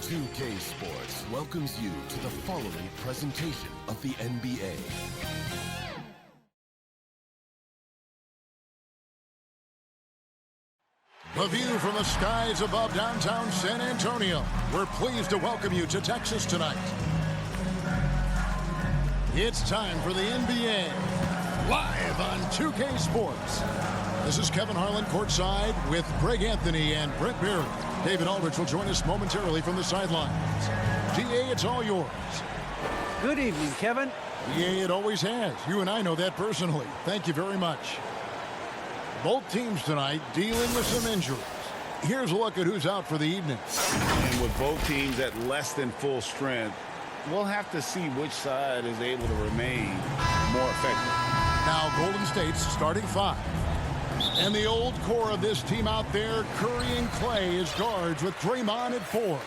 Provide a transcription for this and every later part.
2K Sports welcomes you to the following presentation of the NBA. The view from the skies above downtown San Antonio. We're pleased to welcome you to Texas tonight. It's time for the NBA, live on 2K Sports. This is Kevin Harlan courtside with Greg Anthony and Brett Barry. David Aldridge will join us momentarily from the sidelines. DA, it's all yours. Good evening, Kevin. DA, it always has. You and I know that personally. Thank you very much. Both teams tonight dealing with some injuries. Here's a look at who's out for the evening. And with both teams at less than full strength, we'll have to see which side is able to remain more effective. Now Golden State's starting five. And the old core of this team out there, Curry and Clay as guards with Draymond at 4.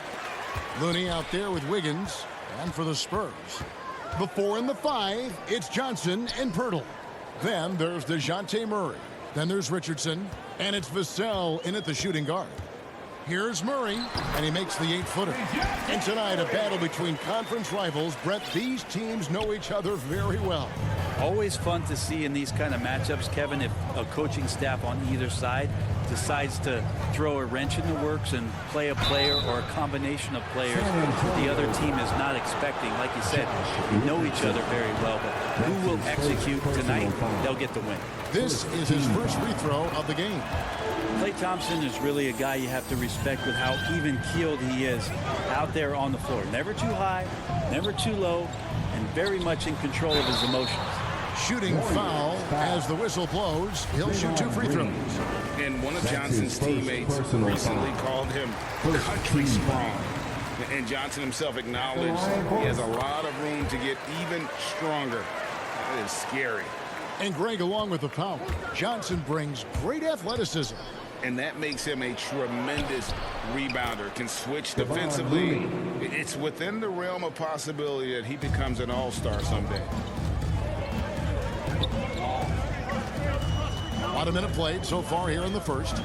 Looney out there with Wiggins. And for the Spurs, the 4 and the 5, it's Johnson and Pirtle. Then there's DeJounte Murray. Then there's Richardson, and it's Vassell in at the shooting guard. Here's Murray, and he makes the 8-footer. And tonight, a battle between conference rivals. Brett, these teams know each other very well. Always fun to see in these kind of matchups, Kevin, if a coaching staff on either side decides to throw a wrench in the works and play a player or a combination of players the other team is not expecting. Like you said, you know each other very well, but who will execute tonight, they'll get the win. This is his first free throw of the game. Klay Thompson is really a guy you have to respect with how even-keeled he is out there on the floor. Never too high, never too low, and very much in control of his emotions. Shooting foul as the whistle blows. He'll shoot 2 free throws. And one of Johnson's teammates recently called him country strong. And Johnson himself acknowledged he has a lot of room to get even stronger. That is scary. And Greg, along with the power, Johnson brings great athleticism. And that makes him a tremendous rebounder. Can switch defensively. It's within the realm of possibility that he becomes an all-star someday. About a minute played so far here in the first.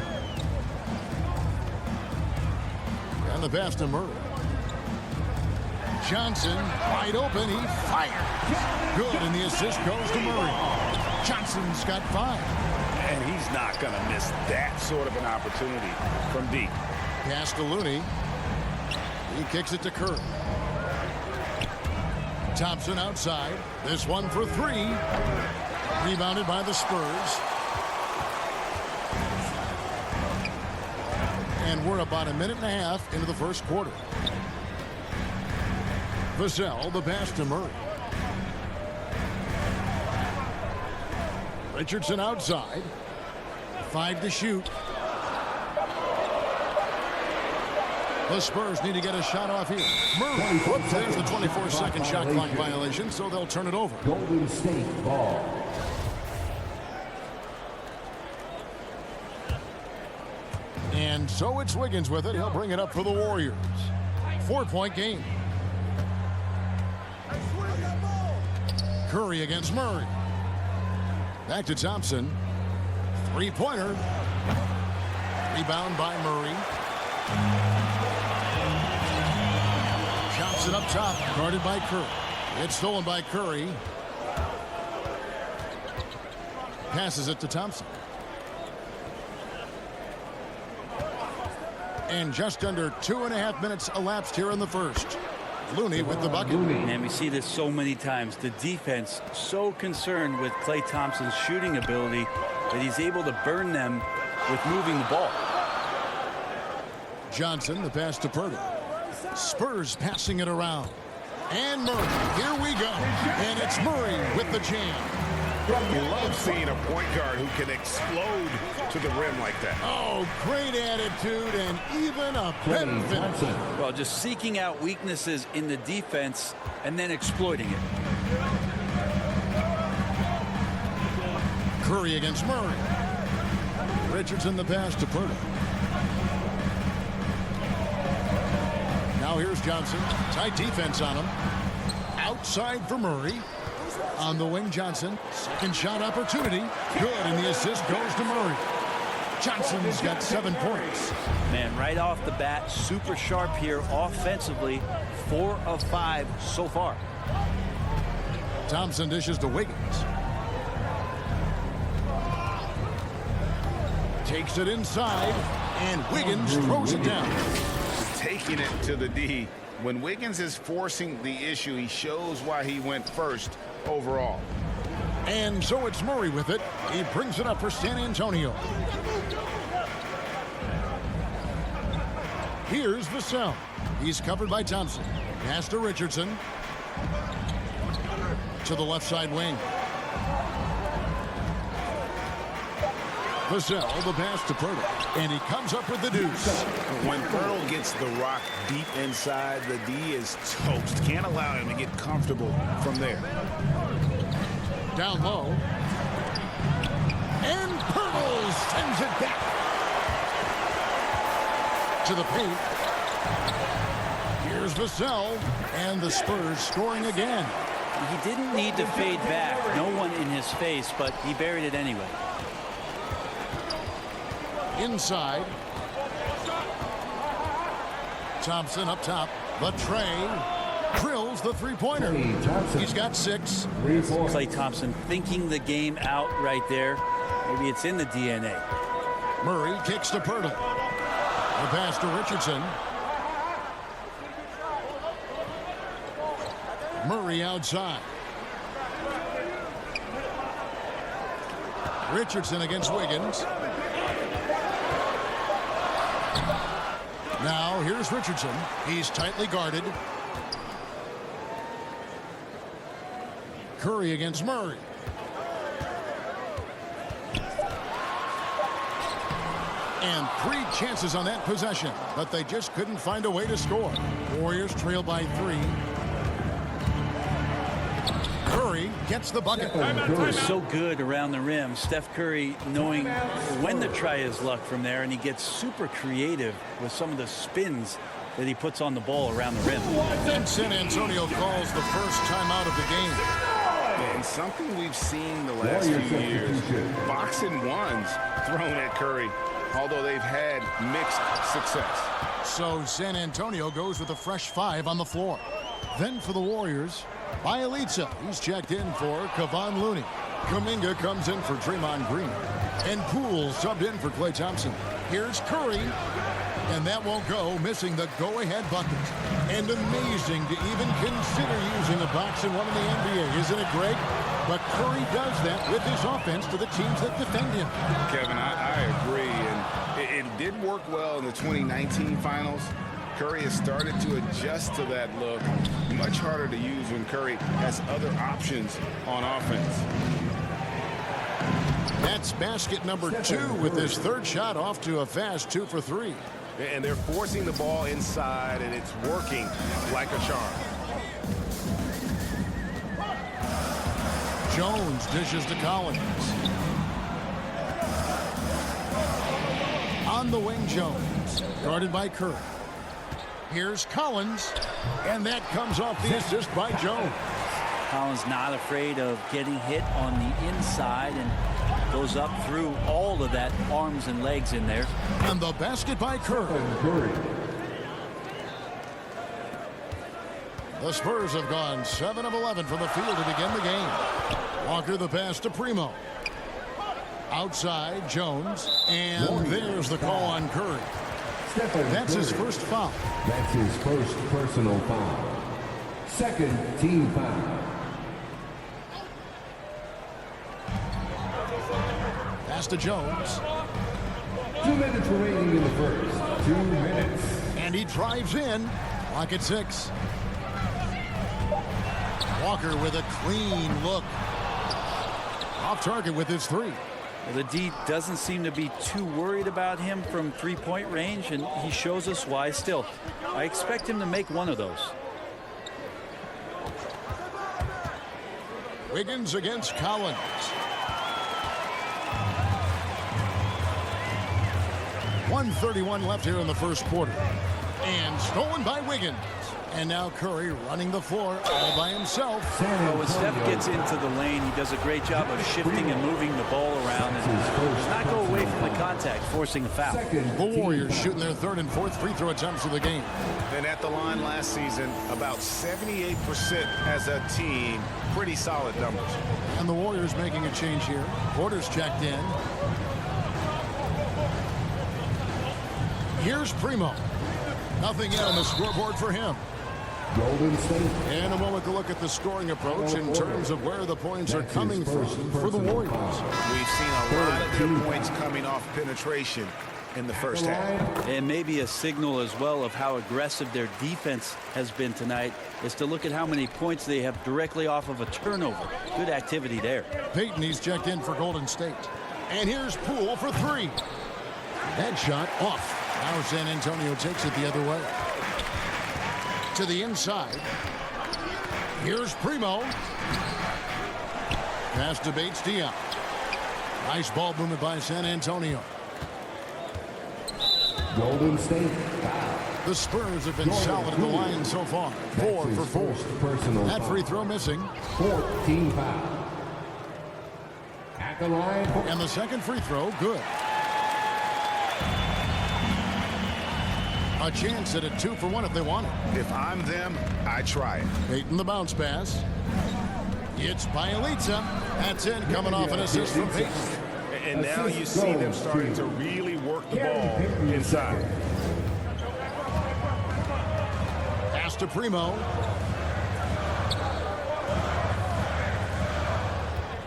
And the pass to Murray. Johnson wide open. He fires. Good, and the assist goes to Murray. Johnson's got 5. And he's not going to miss that sort of an opportunity from deep. Pass to Looney. He kicks it to Curry. Thompson outside. This one for 3. Rebounded by the Spurs. And we're about a minute and a half into the first quarter. Vassell, the pass to Murray. Richardson outside. 5 to shoot. The Spurs need to get a shot off here. Murray, whoops, there's the 24-second shot clock violation, so they'll turn it over. Golden State ball. And so it's Wiggins with it. He'll bring it up for the Warriors. 4-point game. Curry against Murray. Back to Thompson. 3-pointer. Rebound by Murray. Johnson up top, guarded by Curry. It's stolen by Curry. Passes it to Thompson. And just under 2.5 minutes elapsed here in the first. Looney with the bucket. And we see this so many times. The defense so concerned with Klay Thompson's shooting ability that he's able to burn them with moving the ball. Johnson, the pass to Pirtle. Spurs passing it around. And Murray. Here we go. And it's Murray with the jam. You love seeing a point guard who can explode to the rim like that. Oh, great attitude and even a better finish. Well, just seeking out weaknesses in the defense and then exploiting it. Curry against Murray. Richardson the pass to Pirtle. Now here's Johnson. Tight defense on him. Outside for Murray. On the wing, Johnson. Second shot opportunity. Good, and the assist goes to Murray. Johnson's got 7 points. Man, right off the bat, super sharp here offensively. 4 of 5 so far. Thompson dishes to Wiggins. Takes it inside, and Wiggins throws it down. Taking it to the D. When Wiggins is forcing the issue, he shows why he went first overall. And so it's Murray with it. He brings it up for San Antonio. Here's Vassell. He's covered by Thompson. Pass to Richardson. To the left side wing. Vassell, the pass to Pirtle. And he comes up with the deuce. When Pirtle gets the rock deep inside, the D is toast. Can't allow him to get comfortable from there. Down low. And Pirtle sends it back to the paint. Here's Vassell, and the Spurs scoring again. He didn't need to fade back. No one in his face, but he buried it anyway. Inside. Thompson up top. The tray. Drills the three-pointer. He's got 6. Klay Thompson thinking the game out right there. Maybe it's in the DNA. Murray kicks to Pirtle. The pass to Richardson. Murray outside. Richardson against Wiggins. Now here's Richardson. He's tightly guarded. Curry against Murray. And 3 chances on that possession, but they just couldn't find a way to score. Warriors trail by 3. Curry gets the bucket. So good around the rim. Steph Curry knowing when to try his luck from there, and he gets super creative with some of the spins that he puts on the ball around the rim. And San Antonio calls the first timeout of the game. And something we've seen the last few years, boxing ones thrown at Curry, although they've had mixed success. So San Antonio goes with a fresh 5 on the floor. Then for the Warriors, Bielitsa, he's checked in for Kevon Looney. Kuminga comes in for Draymond Green. And Poole subbed in for Klay Thompson. Here's Curry. And that won't go, missing the go-ahead bucket. And amazing to even consider using a box and one in the NBA, isn't it, Greg? But Curry does that with his offense to the teams that defend him. Kevin, I agree. And it did work well in the 2019 finals. Curry has started to adjust to that look. Much harder to use when Curry has other options on offense. That's basket number 2 with his 3rd shot off to a fast 2 for 3. And they're forcing the ball inside, and it's working like a charm. Jones dishes to Collins. On the wing, Jones, guarded by Curry. Here's Collins, and that comes off the assist by Jones. Collins not afraid of getting hit on the inside and goes up through all of that arms and legs in there. And the basket by Curry. The Spurs have gone 7 of 11 from the field to begin the game. Walker the pass to Primo. Outside, Jones. And there's the call on Curry. That's his first foul. That's his first personal foul. 2nd team foul. Pass to Jones. 2 minutes remaining in the first. 2 minutes. And he drives in. Clock at 6. Walker with a clean look. Off target with his 3. Well, the D doesn't seem to be too worried about him from 3-point range, and he shows us why still. I expect him to make one of those. Wiggins against Collins. .131 left here in the first quarter. And stolen by Wiggins. And now Curry running the floor all by himself. Well, when Steph gets into the lane, he does a great job of shifting and moving the ball around and does not go away from the contact, forcing a foul. The Warriors shooting their third and fourth free throw attempts of the game. And at the line last season, about 78% as a team. Pretty solid numbers. And the Warriors making a change here. Porter's checked in. Here's Primo. Nothing yet on the scoreboard for him. Golden State. And a moment to look at the scoring approach in terms of where the points are coming from for the Warriors. We've seen a lot of their points coming off penetration in the first half. And maybe a signal as well of how aggressive their defense has been tonight is to look at how many points they have directly off of a turnover. Good activity there. Payton, he's checked in for Golden State. And here's Poole for three. That shot off. Now San Antonio takes it the other way. To the inside. Here's Primo. Pass to Bates Diop. Nice ball movement by San Antonio. Golden State. The Spurs have been solid in the line so far. 4 for 4. That free throw missing. 14 foul. At the line. And the second free throw, good. A chance at a 2 for 1 if they want it. If I'm them, I try it. Payton the bounce pass. It's Bielitsa. That's in, coming off an assist from Payton. And now you see them starting to really work the ball inside. Pass to Primo.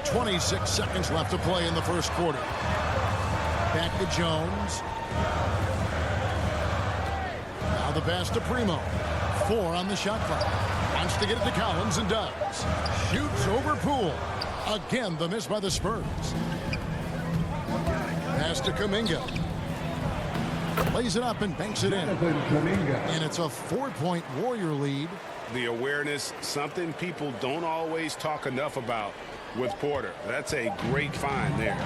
26 seconds left to play in the first quarter. Back to Jones. Now the pass to Primo. 4 on the shot clock. Wants to get it to Collins and does. Shoots over Poole. Again, the miss by the Spurs. Pass to Kuminga. Lays it up and banks it in. And it's a 4-point Warrior lead. The awareness, something people don't always talk enough about with Porter. That's a great find there.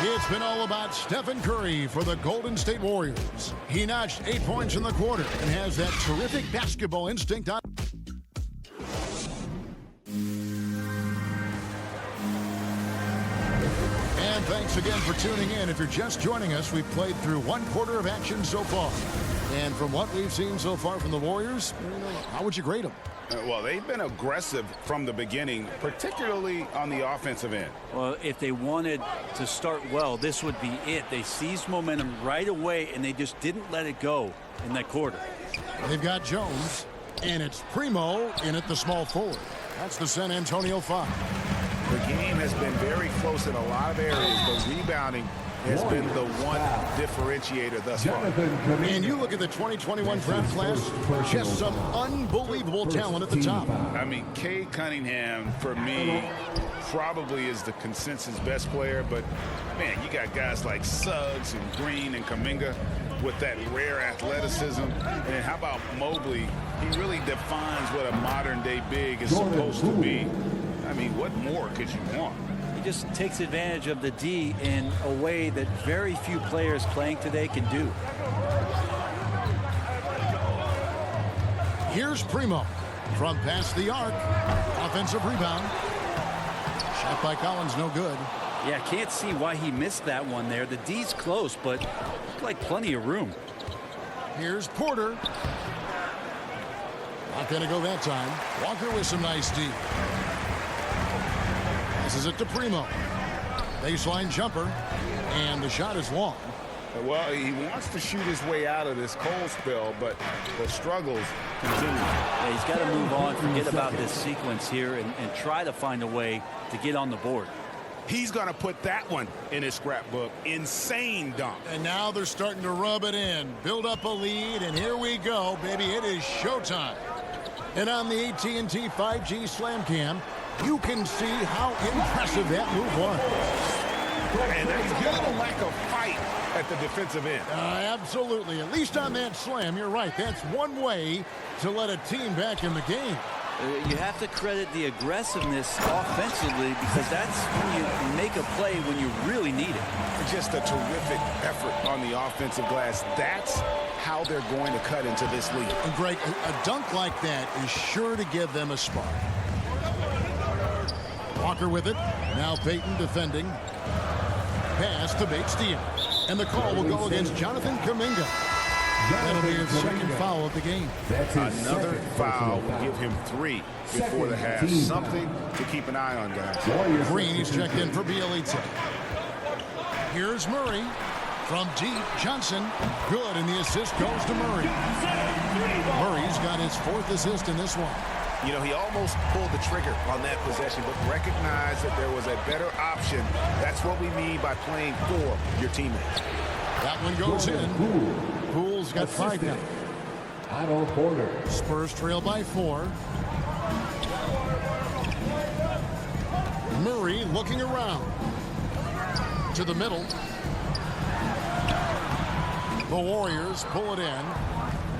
It's been all about Stephen Curry for the Golden State Warriors. He notched 8 points in the quarter and has that terrific basketball instinct on. And thanks again for tuning in. If you're just joining us, we've played through 1 quarter of action so far. And from what we've seen so far from the Warriors, how would you grade them? Well, they've been aggressive from the beginning, particularly on the offensive end. Well, if they wanted to start well, this would be it. They seized momentum right away, and they just didn't let it go in that quarter. They've got Jones, and it's Primo in at the small forward. That's the San Antonio 5. The game has been very close in a lot of areas, but rebounding has been the one differentiator thus far. And you look at the 2021 draft class, just some unbelievable talent at the top. I mean, Cade Cunningham, for me, probably is the consensus best player, but, man, you got guys like Suggs and Green and Kuminga with that rare athleticism. And how about Mobley? He really defines what a modern-day big is supposed to be. I mean, what more could you want? He just takes advantage of the D in a way that very few players playing today can do. Here's Primo from past the arc. Offensive rebound. Shot by Collins, no good. Yeah, can't see why he missed that one there. The D's close, but looked like plenty of room. Here's Porter. Not going to go that time. Walker with some nice D. This is it to Primo. Baseline jumper. And the shot is long. Well, he wants to shoot his way out of this cold spell, but the struggles continue. Yeah, he's got to move on, forget about this sequence here, and try to find a way to get on the board. He's going to put that one in his scrapbook. Insane dunk. And now they're starting to rub it in. Build up a lead, and here we go, baby. It is showtime. And on the AT&T 5G Slam Cam, you can see how impressive that move was. And there's a little lack of fight at the defensive end. Absolutely. At least on that slam, you're right. That's one way to let a team back in the game. You have to credit the aggressiveness offensively, because that's when you make a play when you really need it. Just a terrific effort on the offensive glass. That's how they're going to cut into this lead. And Greg, a dunk like that is sure to give them a spark. Walker with it. Now Payton defending. Pass to Bates-Diaz. And the call will go against Jonathan Kuminga. That'll be his second foul of the game. Another foul will give him 3 before the half. Something to keep an eye on, guys. Green, he's checked in for Bielitsa. Here's Murray. From deep, Johnson. Good, and the assist goes to Murray. Murray's got his 4th assist in this one. You know, he almost pulled the trigger on that possession, but recognized that there was a better option. That's what we mean by playing for your teammates. That one goes in. Poole's got 5 now. Otto Porter. Spurs trail by 4. Murray looking around. To the middle. The Warriors pull it in.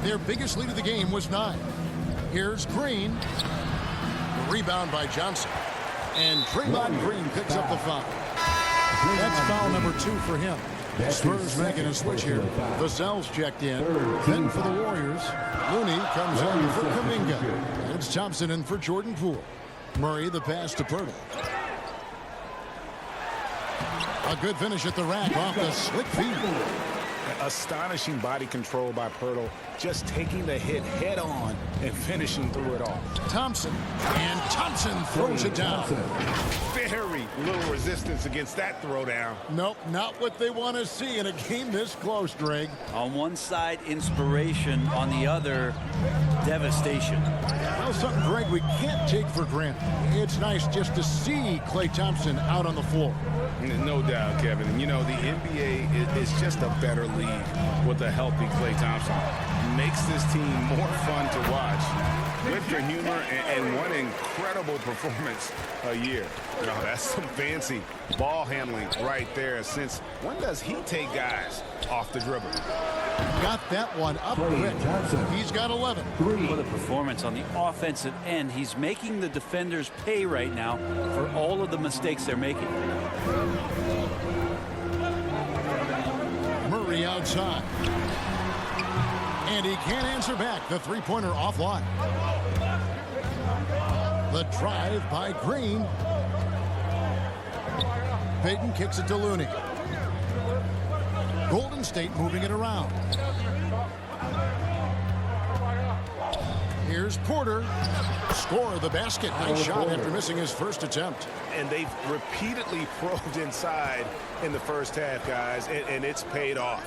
Their biggest lead of the game was 9. Here's Green. The rebound by Johnson. And Draymond Green picks up the foul. That's foul number 2 for him. Spurs making a switch here. Vassell's checked in. Then for the Warriors, Looney comes in for Kuminga. And it's Thompson in for Jordan Poole. Murray the pass to Pirtle. A good finish at the rack off the slick feed. Astonishing body control by Pirtle, just taking the hit head on and finishing through it all. Thompson, and Thompson throws it down. Very little resistance against that throwdown. Nope, not what they want to see in a game this close, Greg. On one side, inspiration. On the other, devastation. Well, something, Greg, we can't take for granted. It's nice just to see Klay Thompson out on the floor. No doubt, Kevin. And you know, the NBA is just a better league with a healthy Klay Thompson. Makes this team more fun to watch. Good for humor and one incredible performance a year. You know, that's some fancy ball handling right there. Since when does he take guys off the dribble? Got that one up quick. He's got 11. What a performance on the offensive end. He's making the defenders pay right now for all of the mistakes they're making. Murray outside. And he can't answer back. The three-pointer offline. The drive by Green. Payton kicks it to Looney. Golden State moving it around. Here's Porter. Score the basket. Nice shot after missing his first attempt. And they've repeatedly probed inside in the first half, guys, and it's paid off.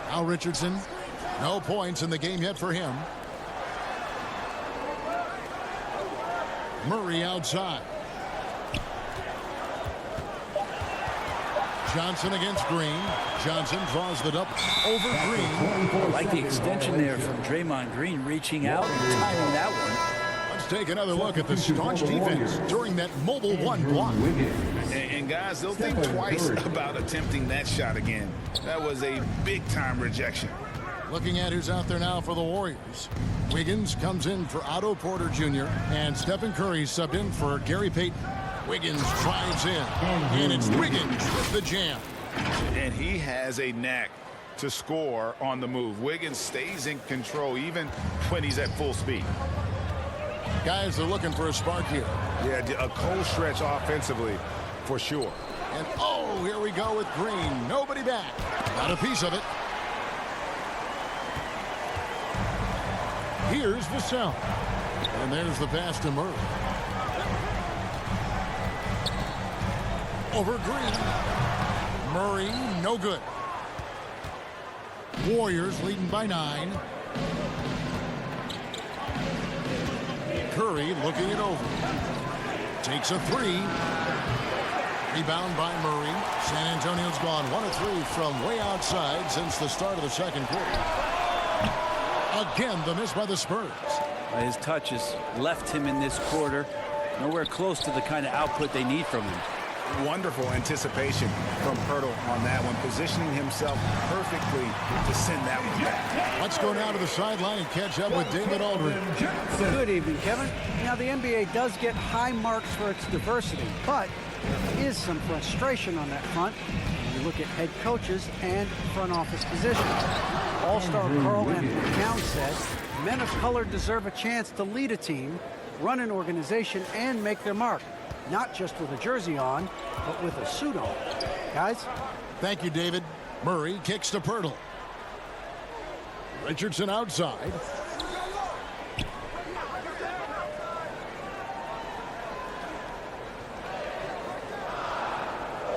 Al Richardson. No points in the game yet for him. Murray outside. Johnson against Green. Johnson draws the double over Green. I like the extension there from Draymond Green, reaching out and timing that one. Let's take another look at the staunch defense during that mobile one block. And guys, they'll think twice about attempting that shot again. That was a big-time rejection. Looking at who's out there now for the Warriors. Wiggins comes in for Otto Porter Jr. and Stephen Curry subbed in for Gary Payton. Wiggins drives in, and it's Wiggins with the jam. And he has a knack to score on the move. Wiggins stays in control even when he's at full speed. Guys are looking for a spark here. Yeah, a cold stretch offensively for sure. And oh, here we go with Green. Nobody back. Got a piece of it. Here's Vassell. And there's the pass to Murray. Over Green. Murray, no good. Warriors leading by 9. Curry looking it over. Takes a 3. Rebound by Murray. San Antonio's gone 1 of 3 from way outside since the start of the second quarter. Again, the miss by the Spurs. His touch has left him in this quarter nowhere close to the kind of output they need from him. Wonderful anticipation from Pirtle on that one, positioning himself perfectly to send that one back. Let's go now to the sideline and catch up with David Aldridge. Good evening, Kevin. Now, the NBA does get high marks for its diversity, but there is some frustration on that front when you look at head coaches and front office positions. All-star Carl Anthony Towns said, men of color deserve a chance to lead a team, run an organization, and make their mark. Not just with a jersey on, but with a suit on. Guys? Thank you, David. Murray kicks to Pirtle. Richardson outside.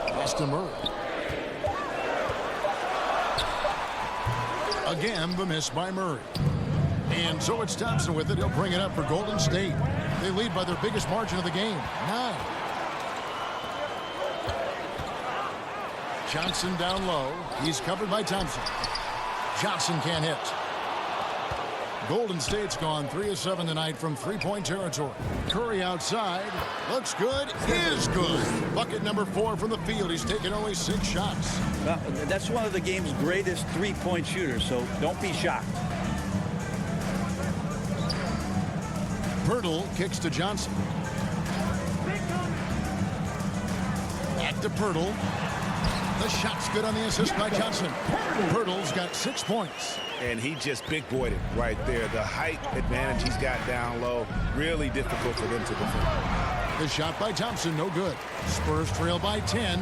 Pass to Murray. Again, the miss by Murray. And so it's Thompson with it. He'll bring it up for Golden State. They lead by their biggest margin of the game, 9. Johnson down low. He's covered by Thompson. Johnson can't hit. Golden State's gone 3 of 7 tonight from three-point territory. Curry outside. Looks good. Is good. Bucket number 4 from the field. He's taken only 6 shots. Well, that's one of the game's greatest three-point shooters, so don't be shocked. Pirtle kicks to Johnson. Back to Pirtle. The shot's good on the assist by Johnson. Pirtle's got 6 points. And he just big-boyed it right there. The height advantage he's got down low, really difficult for them to defend. The shot by Thompson, no good. Spurs trail by 10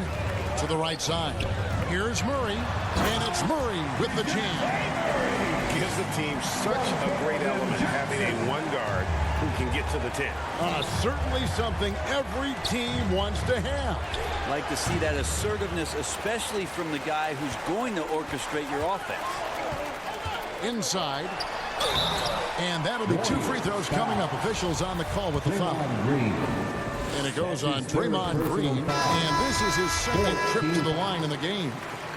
to the right side. Here's Murray, and it's Murray with the jam. Gives the team such a great element having a one guard who can get to the 10. Certainly something every team wants to have. Like to see that assertiveness, especially from the guy who's going to orchestrate your offense. Inside. And that'll be 2 free throws coming up. Officials on the call with the foul. And it goes on Draymond Green. And this is his second trip to the line in the game.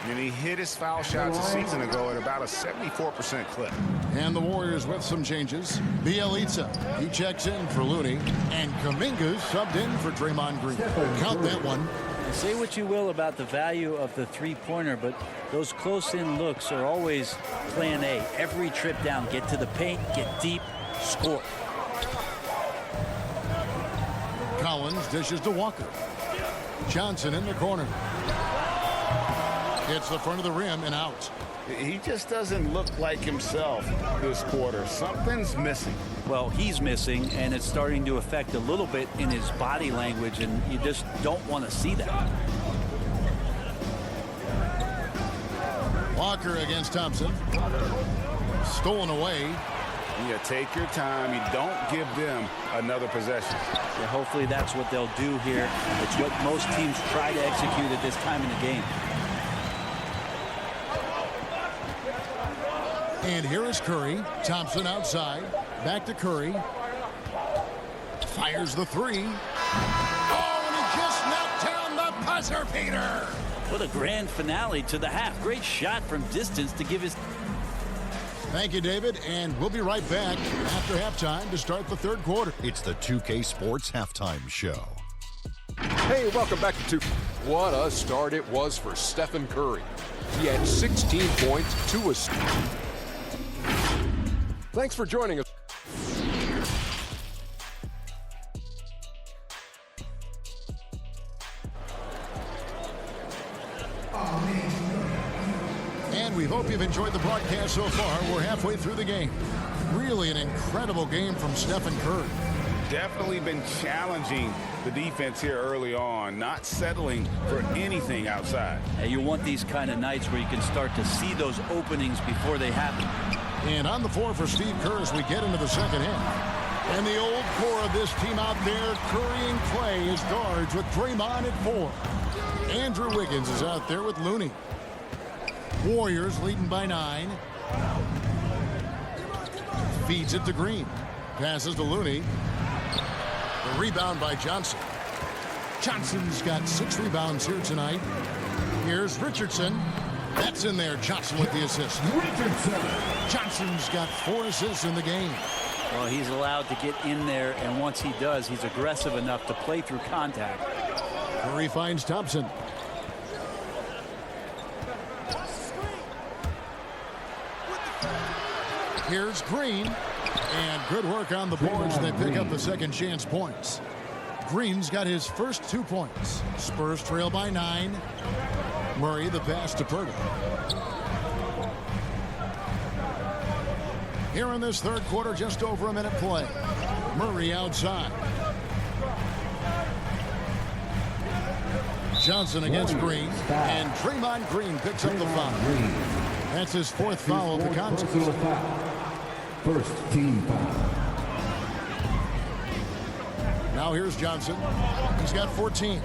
And he hit his foul shots a season ago at about a 74% clip. And the Warriors with some changes. Bielitsa, he checks in for Looney. And Kuminga's subbed in for Draymond Green. Count that one. Say what you will about the value of the three-pointer, but those close-in looks are always plan A. Every trip down, get to the paint, get deep, score. Collins dishes to Walker. Johnson in the corner. Hits the front of the rim and out. He just doesn't look like himself this quarter. Something's missing. Well, he's missing, and it's starting to affect a little bit in his body language, and you just don't want to see that. Walker against Thompson. Stolen away. You take your time. You don't give them another possession. Yeah, hopefully that's what they'll do here. It's what most teams try to execute at this time in the game. And here is Curry. Thompson outside. Back to Curry. Fires the 3. Oh, and he just knocked down the buzzer beater. What a grand finale to the half. Great shot from distance to give his... Thank you, David. And we'll be right back after halftime to start the third quarter. It's the 2K Sports Halftime Show. Hey, welcome back to 2K. What a start it was for Stephen Curry. He had 16 points, 2 assists. Thanks for joining us. And we hope you've enjoyed the broadcast so far. We're halfway through the game. Really an incredible game from Stephen Curry. Definitely been challenging the defense here early on, not settling for anything outside. You want these kind of nights where you can start to see those openings before they happen. And on the floor for Steve Kerr as we get into the second half. And the old core of this team out there, Curry and Clay as guards with Draymond at 4. Andrew Wiggins is out there with Looney. Warriors leading by 9. Feeds it to Green. Passes to Looney. The rebound by Johnson. Johnson's got 6 rebounds here tonight. Here's Richardson. That's in there. Johnson with the assist. Richardson. Johnson's got 4 assists in the game. Well, he's allowed to get in there, and once he does, he's aggressive enough to play through contact. Curry finds Thompson. Here's Green. And good work on the boards. They pick up the second chance points. Green's got his first 2 points. Spurs trail by 9. Murray the pass to Purtle. Here in this third quarter, just over a minute play. Murray outside. Johnson against Green. And Draymond Green picks up the foul. That's his 4th foul of the contest. First team foul. Now here's Johnson. He's got 14.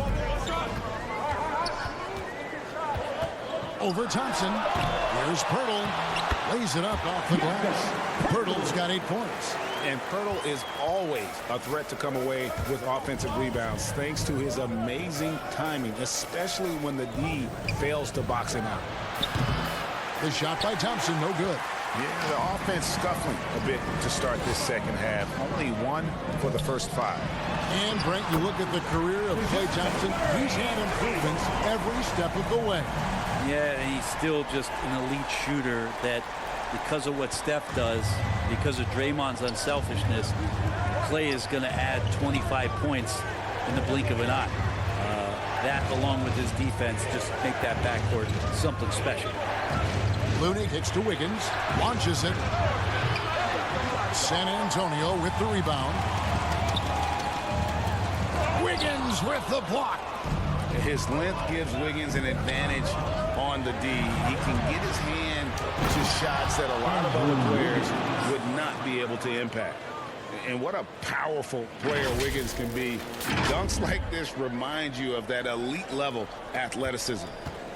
Over Thompson. Here's Purtle. Lays it up off the glass. Purtle's got 8 points. And Purtle is always a threat to come away with offensive rebounds thanks to his amazing timing, especially when the D fails to box him out. The shot by Thompson, no good. Yeah, the offense scuffling a bit to start this second half. Only 1 for the first 5. And, Brent, you look at the career of Klay Thompson. He's had improvements every step of the way. Yeah, and he's still just an elite shooter that, because of what Steph does, because of Draymond's unselfishness, Klay is going to add 25 points in the blink of an eye. That, along with his defense, just make that backcourt something special. Looney kicks to Wiggins, launches it. San Antonio with the rebound. Wiggins with the block. His length gives Wiggins an advantage on the D. He can get his hand to shots that a lot of other players would not be able to impact. And what a powerful player Wiggins can be. Dunks like this remind you of that elite level athleticism.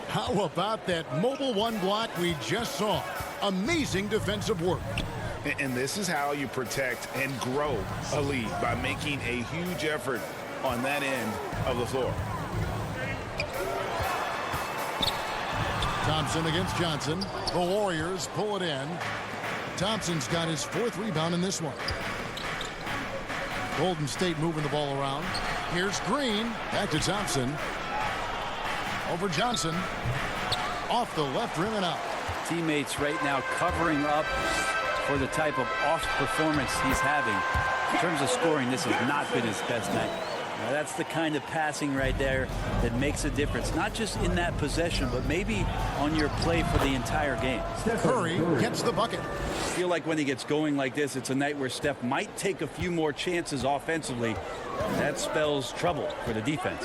How about that mobile 1 block we just saw? Amazing defensive work. And this is how you protect and grow a lead, by making a huge effort on that end of the floor. Thompson against Johnson. The Warriors pull it in. Thompson's got his 4th rebound in this one. Golden State moving the ball around. Here's Green. Back to Thompson. Over Johnson. Off the left rim and out. Teammates right now covering up for the type of off performance he's having. In terms of scoring, this has not been his best night. Now, that's the kind of passing right there that makes a difference, not just in that possession, but maybe on your play for the entire game. Curry gets the bucket. I feel like when he gets going like this, it's a night where Steph might take a few more chances offensively. That spells trouble for the defense.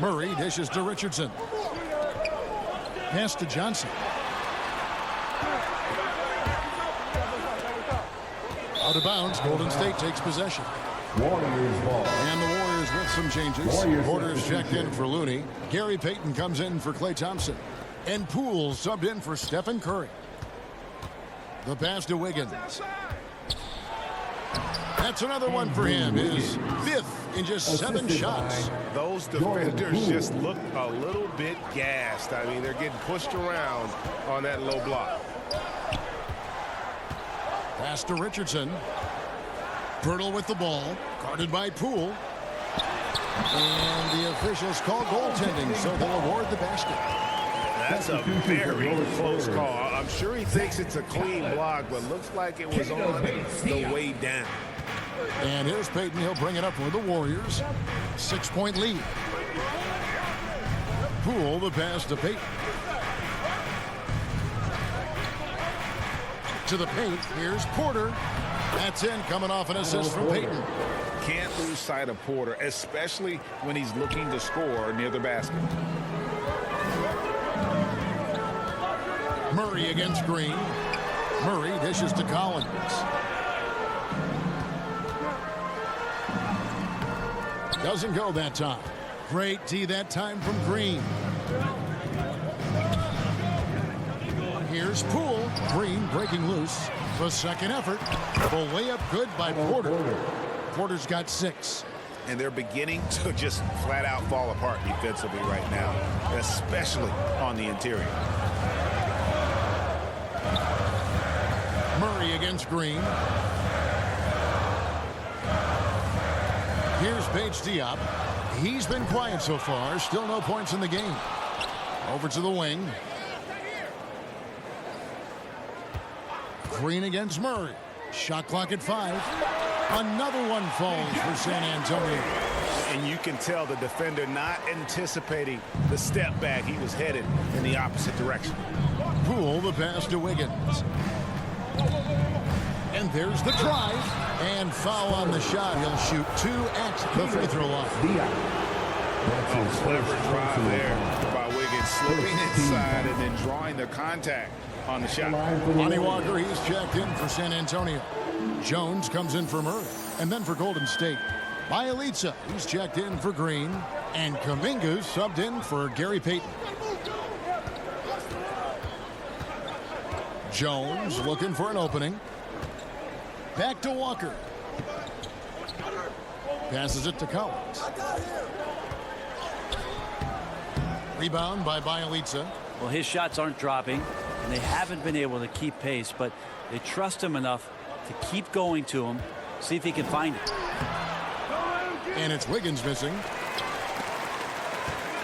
Murray dishes to Richardson. Pass to Johnson. Out of bounds. Golden State takes possession. Warriors ball. And the Warriors with some changes. Porter's checked in for Looney. Gary Payton comes in for Klay Thompson. And Poole subbed in for Stephen Curry. The pass to Wiggins. That's another one for him. His 5th in just 7 shots. Those defenders just look a little bit gassed. I mean, they're getting pushed around on that low block. Pass to Richardson. Purtle with the ball. Guarded by Poole. And the officials call goaltending, so they'll award the basket. That's a very close call. I'm sure he thinks it's a clean block, but looks like it was on the way down. And here's Payton. He'll bring it up for the Warriors. 6-point lead. Poole, the pass to Payton. To the paint. Here's Porter. That's in, coming off an assist from Payton. Can't lose sight of Porter, especially when he's looking to score near the basket. Murray against Green. Murray dishes to Collins. Doesn't go that time. Great D that time from Green. Here's Poole. Green breaking loose. The second effort. The layup good by Porter. Porter's got 6. And they're beginning to just flat out fall apart defensively right now, especially on the interior. Murray against Green. Here's Paige Diop. He's been quiet so far. Still no points in the game. Over to the wing. Green against Murray. Shot clock at 5. Another one falls for San Antonio. And you can tell the defender not anticipating the step back. He was headed in the opposite direction. Poole the pass to Wiggins. And there's the drive. And foul on the shot. He'll shoot 2 at the free throw line. Oh, clever drive there by Wiggins, slipping inside and then drawing the contact on the shot. Lonnie Walker, he's checked in for San Antonio. Jones comes in for Murray. And then for Golden State, Bielitsa, he's checked in for Green. And Kuminga's subbed in for Gary Payton. Jones looking for an opening. Back to Walker. Passes it to Collins. Rebound by Bielitsa. Well, his shots aren't dropping, and they haven't been able to keep pace, but they trust him enough to keep going to him, see if he can find it. And it's Wiggins missing.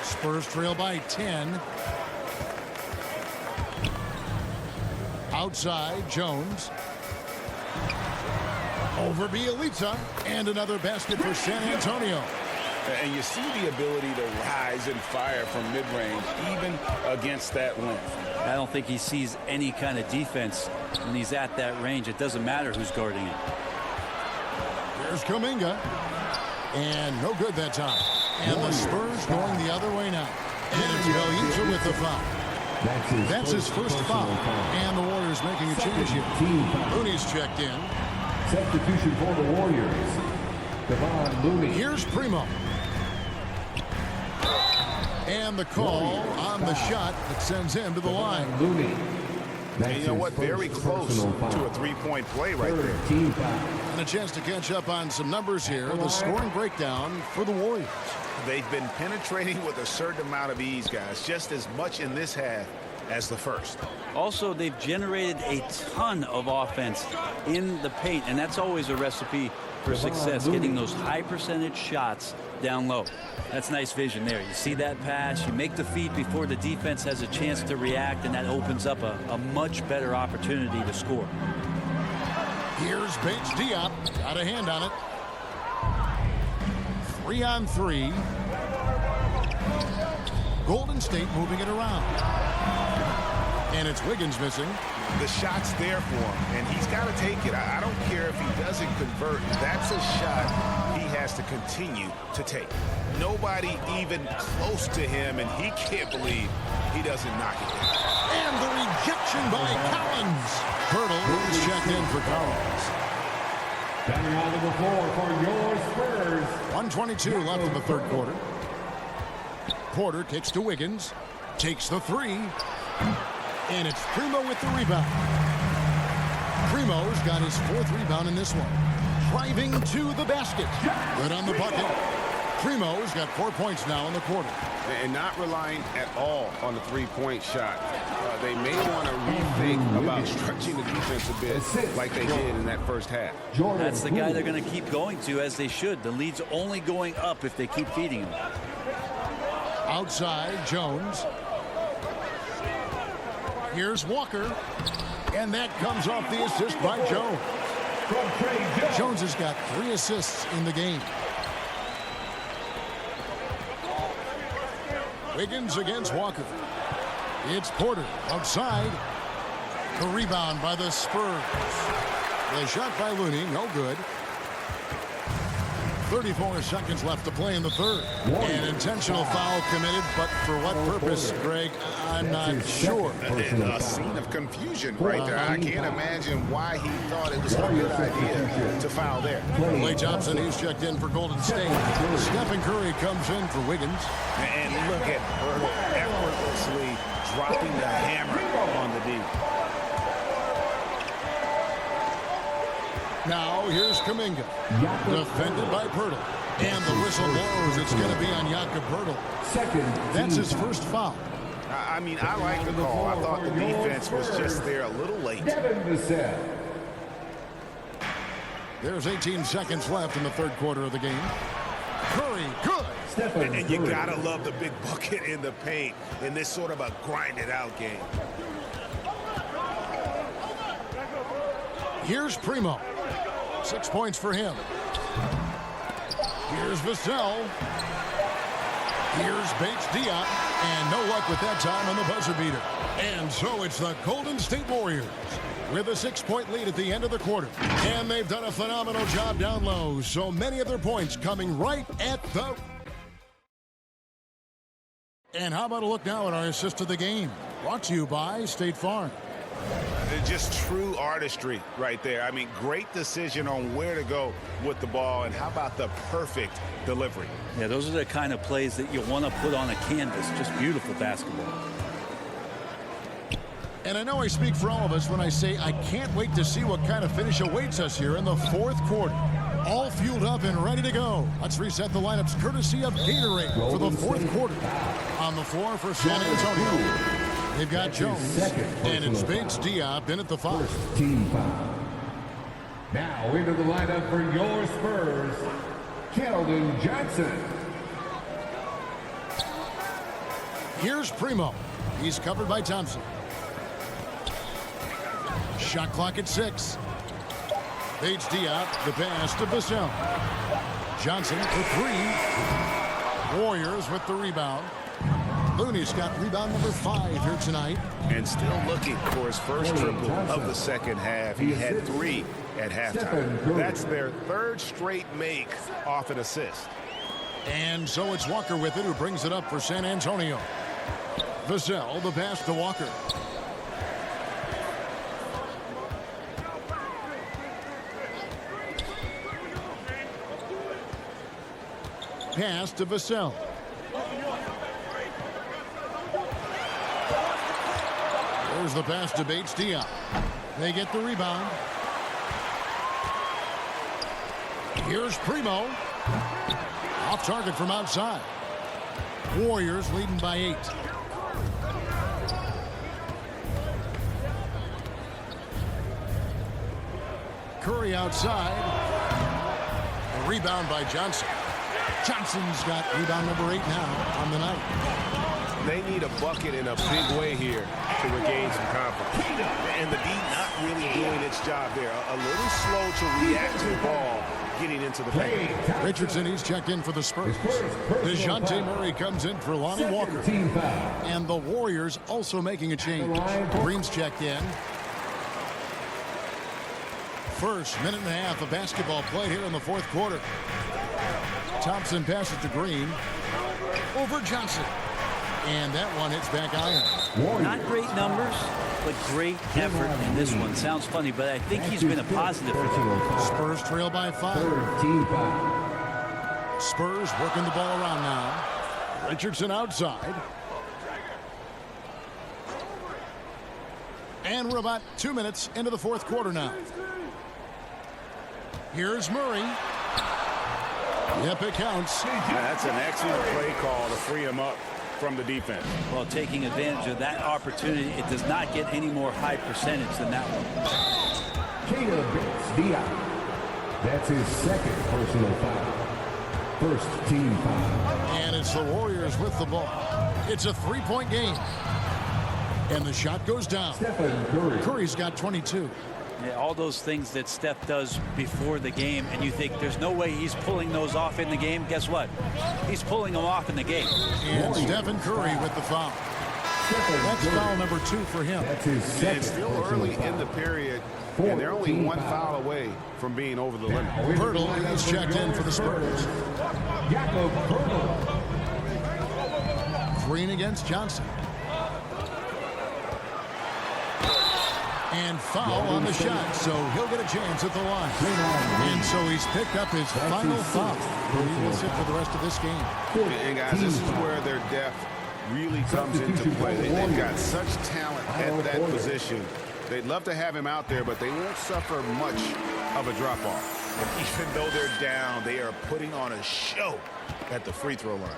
Spurs trail by 10. Outside, Jones. Over Bielitsa. And another basket for San Antonio. And you see the ability to rise and fire from mid-range, even against that length. I don't think he sees any kind of defense when he's at that range. It doesn't matter who's guarding him. There's Kuminga. And no good that time. And the Spurs going the other way now. And it's Bielitsa with the foul. That's his first foul. And the Warriors making a change here. Looney's checked in. Substitution for the Warriors. Devon Looney. Here's Primo. And the call on the shot that sends him to the line. Looney. And you know what? Very close to a three-point play right there. And a chance to catch up on some numbers here. The scoring breakdown for the Warriors. They've been penetrating with a certain amount of ease, guys. Just as much in this half as the first. Also, they've generated a ton of offense in the paint, and that's always a recipe for success, getting those high percentage shots down low. That's nice vision there. You see that pass, you make the feed before the defense has a chance to react, and that opens up a much better opportunity to score. Here's Bates Diop. Got a hand on it. 3-on-3. Golden State moving it around. And it's Wiggins missing. The shot's there for him, and he's got to take it. I don't care if he doesn't convert. That's a shot he has to continue to take. Nobody even close to him, and he can't believe he doesn't knock it down. And the rejection by Collins. Hurdle is checked in for Collins. Coming on to the floor for your Spurs. 1:22 left in the third quarter. Porter kicks to Wiggins. Takes the three. And it's Primo with the rebound. Primo's got his 4th rebound in this one. Driving to the basket. Good on the bucket. Primo's got 4 points now in the quarter. And not relying at all on the three-point shot. They may want to rethink about stretching the defense a bit like they did in that first half. That's the guy they're going to keep going to, as they should. The lead's only going up if they keep feeding him. Outside, Jones. Here's Walker. And that comes off the assist by Jones. Jones has got 3 assists in the game. Wiggins against Walker. It's Porter outside. The rebound by the Spurs. The shot by Looney, no good. 34 seconds left to play in the third. An intentional foul committed, but for what purpose, Greg? I'm not sure. A scene of confusion right there. I can't imagine why he thought it was a good idea to foul there. Klay Thompson, he's checked in for Golden State. Stephen Curry comes in for Wiggins. And look at Hurdle effortlessly dropping the hammer on the D. Now here's Kuminga. Defended by Pirtle. And the whistle blows. It's going to be on Jakob Pirtle. That's his first foul. I mean, I like the call. I thought the defense was just there a little late. There's 18 seconds left in the third quarter of the game. Curry, good. And you gotta love the big bucket in the paint in this sort of a grind-it-out game. Here's Primo. 6 points for him. Here's Vassell. Here's Bates-Diop. And no luck with that time on the buzzer beater. And so it's the Golden State Warriors with a 6-point lead at the end of the quarter. And they've done a phenomenal job down low. So many of their points coming right at the... And how about a look now at our assist of the game? Brought to you by State Farm. Just true artistry right there. I mean, great decision on where to go with the ball, and how about the perfect delivery? Yeah, those are the kind of plays that you want to put on a canvas. Just beautiful basketball. And I know I speak for all of us when I say I can't wait to see what kind of finish awaits us here in the fourth quarter. All fueled up and ready to go. Let's reset the lineups courtesy of Gatorade for the fourth quarter. On the floor for San Antonio, they've got Jones, and it's Bates-Diop in at the 5. Team foul. Now into the lineup for your Spurs, Keldon Johnson. Here's Primo. He's covered by Thompson. Shot clock at 6. Bates-Diop, the pass to Vassell. Johnson for 3. Warriors with the rebound. Looney's got rebound number 5 here tonight. And still looking for his first triple of the second half. He had 3 at halftime. That's their 3rd straight make off an assist. And so it's Walker with it, who brings it up for San Antonio. Vassell, the pass to Walker. Pass to Vassell. There's the pass to Bates-Diop. They get the rebound. Here's Primo. Off target from outside. Warriors leading by 8. Curry outside. A rebound by Johnson. Johnson's got rebound number 8 now on the night. They need a bucket in a big way here to regain some confidence. And the D not really doing its job there. A little slow to react to the ball getting into the paint. Richardson, he's checked in for the Spurs. DeJounte Murray comes in for Lonnie Walker. And the Warriors also making a change. Green's checked in. First minute and a half of basketball played here in the fourth quarter. Thompson passes to Green. Over Johnson. And that one hits back iron. Not great numbers, but great effort in this one. Sounds funny, but I think he's been a positive for them. Spurs trail by 5. Spurs working the ball around now. Richardson outside. And we're about 2 minutes into the fourth quarter now. Here's Murray. Yep, it counts. That's an excellent play call to free him up from the defense. Well, taking advantage of that opportunity, it does not get any more high percentage than that one. Caleb Bates-Diop. That's his 2nd personal foul. First team foul. And it's the Warriors with the ball. It's a 3-point game. And the shot goes down. Stephen Curry. Curry's got 22. Yeah, all those things that Steph does before the game, and you think there's no way he's pulling those off in the game. Guess what? He's pulling them off in the game. And Stephen Curry with the foul. That's foul number 2 for him. That's his 2nd. It's still early in the period, and they're only 1 foul away from being over the limit. Pirtle is checked in for the Spurs. Jakob Pirtle. Green against Johnson. And foul on the shot, so he'll get a chance at the line. And so he's picked up his final foul. He will sit for the rest of this game. And guys, this is where their depth really comes into play. They've got such talent at that position. They'd love to have him out there, but they won't suffer much of a drop-off. Even though they're down, they are putting on a show at the free throw line.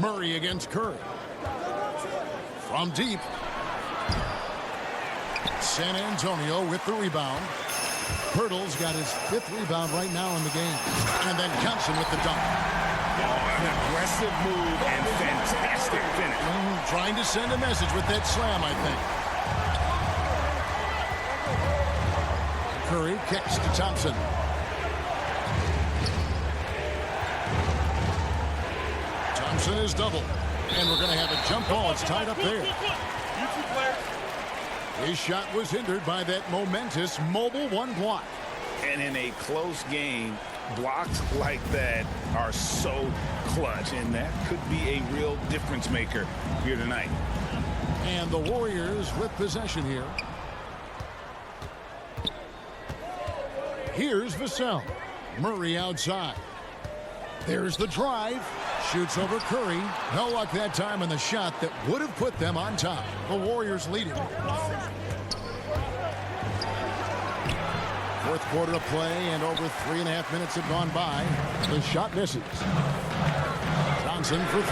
Murray against Curry. From deep. San Antonio with the rebound. Pirtle's got his 5th rebound right now in the game. And then Johnson with the dunk. Oh, an aggressive move and fantastic finish. Trying to send a message with that slam, I think. Curry kicks to Thompson. Thompson is double. And we're going to have a jump ball. It's tied up there. His shot was hindered by that momentous mobile 1 block. And in a close game, blocks like that are so clutch, and that could be a real difference maker here tonight. And the Warriors with possession here. Here's Vassell. Murray outside. There's the drive. Shoots over Curry. No luck that time on the shot that would have put them on top. The Warriors lead it. 4th quarter of play, and over 3.5 minutes have gone by. The shot misses. Johnson for 3.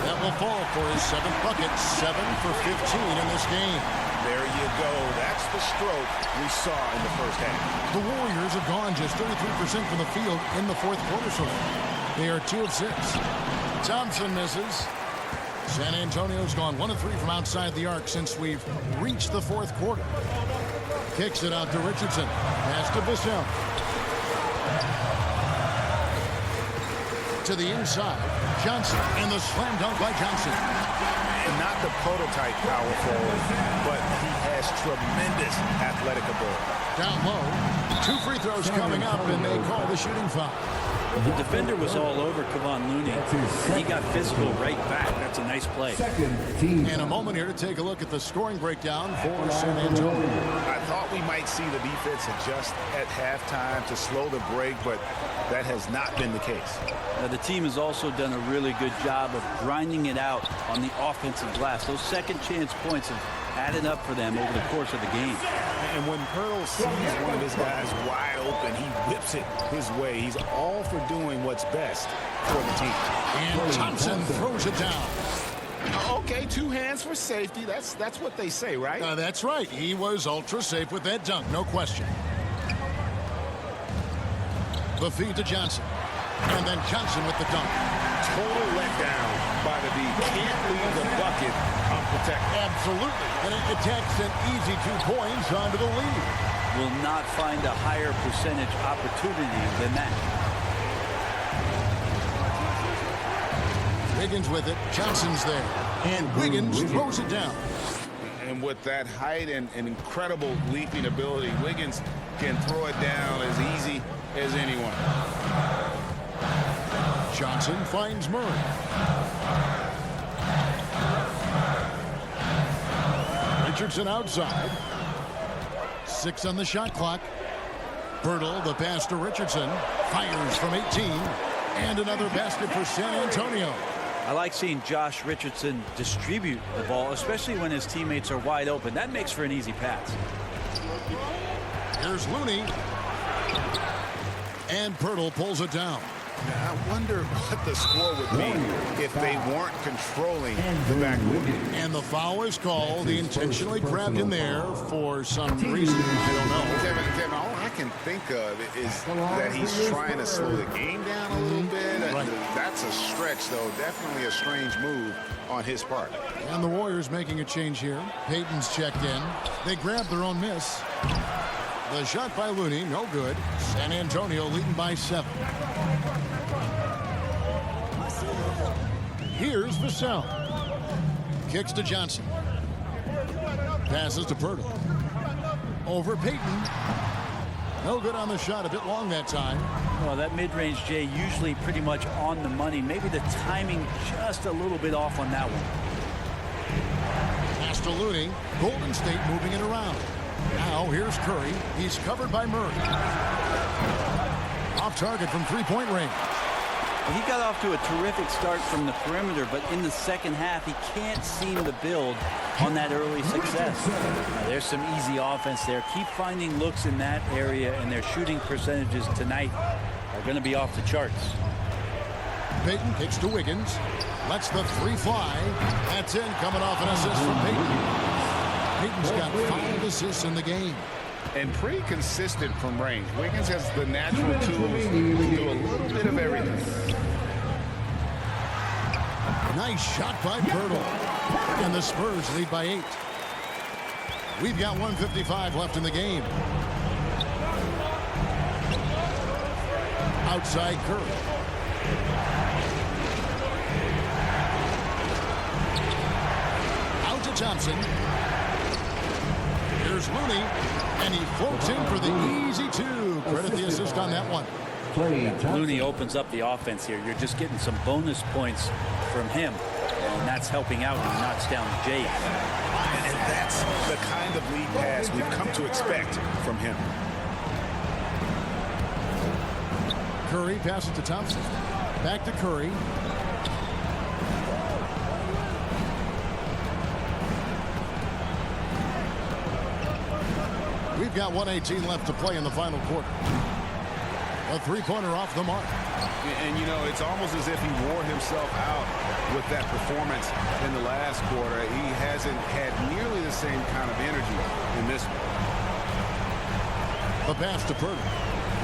That will fall for his 7th bucket. 7 for 15 in this game. There you go. That's the stroke we saw in the first half. The Warriors have gone just 33% from the field in the 4th quarter so far. They are 2 of 6. Thompson misses. San Antonio's gone 1 of 3 from outside the arc since we've reached the 4th quarter. Kicks it out to Richardson. Pass to Vassell. To the inside. Johnson. And the slam dunk by Johnson. And not the prototype power forward, but he has tremendous athletic ability. Down low. 2 free throws coming up, and they call the shooting foul. The defender was all over Kevon Looney, and he got physical right back. That's a nice play. And a moment here to take a look at the scoring breakdown for San Antonio. I thought we might see the defense adjust at halftime to slow the break, but that has not been the case. Now, the team has also done a really good job of grinding it out on the offensive glass. Those second chance points have added up for them over the course of the game. And when Pirtle sees one of his guys wide open, he whips it his way. He's all for doing what's best for the team. And Thompson throws it down. Okay, 2 hands for safety. That's what they say, right? That's right. He was ultra safe with that dunk, no question. The feed to Johnson. And then Johnson with the dunk. Total letdown by the D. Can't leave the bucket unprotected. Absolutely. And it attacks an easy 2 points onto the lead. Will not find a higher percentage opportunity than that. Wiggins with it. Johnson's there. And Wiggins throws it down. And with that height and incredible leaping ability, Wiggins can throw it down as easy as anyone. Johnson finds Murray. Richardson outside. 6 on the shot clock. Pirtle, the pass to Richardson. Fires from 18. And another basket for San Antonio. I like seeing Josh Richardson distribute the ball, especially when his teammates are wide open. That makes for an easy pass. Here's Looney. And Pirtle pulls it down. I wonder what the score would be if they weren't controlling the backcourt. And the foul is called. He intentionally grabbed in there for some reason. I don't know. Kevin, all I can think of is that he's trying to slow the game down a little bit. Right. That's a stretch, though. Definitely a strange move on his part. And the Warriors making a change here. Payton's checked in. They grabbed their own miss. The shot by Looney, no good. San Antonio leading by 7. Here's Vassell. Kicks to Johnson. Passes to Pirtle. Over Payton. No good on the shot. A bit long that time. Well, that mid-range, Jay, usually pretty much on the money. Maybe the timing just a little bit off on that one. Pass to Looney. Golden State moving it around. Now here's Curry. He's covered by Murray. Off target from 3-point range. He got off to a terrific start from the perimeter, but in the second half, he can't seem to build on that early success. Now, there's some easy offense there. Keep finding looks in that area, and their shooting percentages tonight are going to be off the charts. Payton kicks to Wiggins. Lets the 3 fly. That's in, coming off an assist from Payton. Payton's got 5 assists in the game. and pretty consistent from range. Wiggins has the natural tools to do a little bit of everything. Nice shot by Pirtle. And the Spurs lead by 8. We've got 1:55 left in the game. Outside Curry. Out to Thompson. Here's Looney, and he floats in for the easy 2. Credit the assist on that one. Looney opens up the offense here. You're just getting some bonus points from him, and that's helping out when he knocks down Jay. And that's the kind of lead pass we've come to expect from him. Curry passes to Thompson. Back to Curry. We've got 1:18 left to play in the final quarter. A three-pointer off the mark. And, you know, it's almost as if he wore himself out with that performance in the last quarter. He hasn't had nearly the same kind of energy in this one. The pass to Purdy.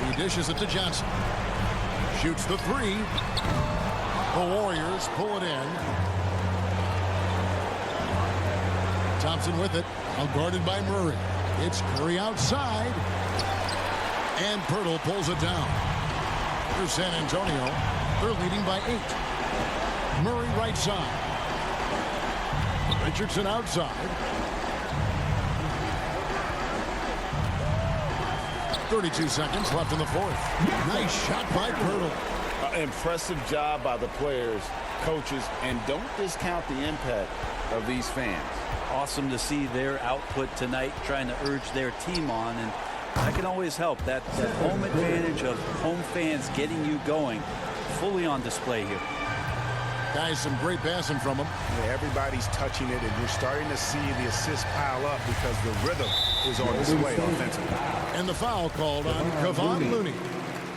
He dishes it to Johnson. Shoots the 3. The Warriors pull it in. Thompson with it. Guarded by Murray. It's Curry outside. And Pirtle pulls it down. For San Antonio, they're leading by 8. Murray right side. Richardson outside. 32 seconds left in the 4th. Nice shot by Pirtle. Impressive job by the players, coaches, and don't discount the impact of these fans. Awesome to see their output tonight, trying to urge their team on, and that can always help. That home advantage of home fans getting you going, fully on display here. Guys, some great passing from him. Yeah, everybody's touching it, and you're starting to see the assists pile up because the rhythm is on display offensively. And the foul called on Kevon Looney.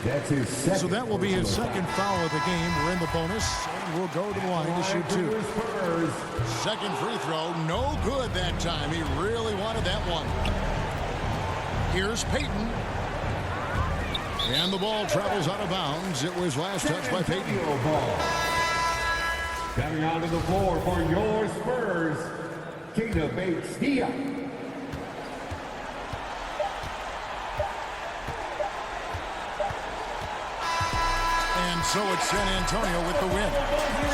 That's his second. So that will be his second foul of the game. We're in the bonus, and we'll go to the line to shoot 2. Second free throw, no good that time. He really wanted that one. Here's Payton. And the ball travels out of bounds. It was last touched by Payton. Coming onto the floor for your Spurs, Keita Bates-Diop. And so it's San Antonio with the win.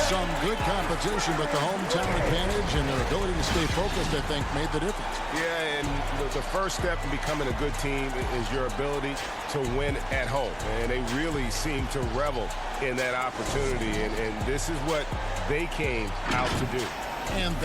Some good competition, but the hometown advantage and their ability to stay focused, I think, made the difference. Yeah, and the first step in becoming a good team is your ability to win at home. And they really seem to revel in that opportunity. And this is what they came out to do. And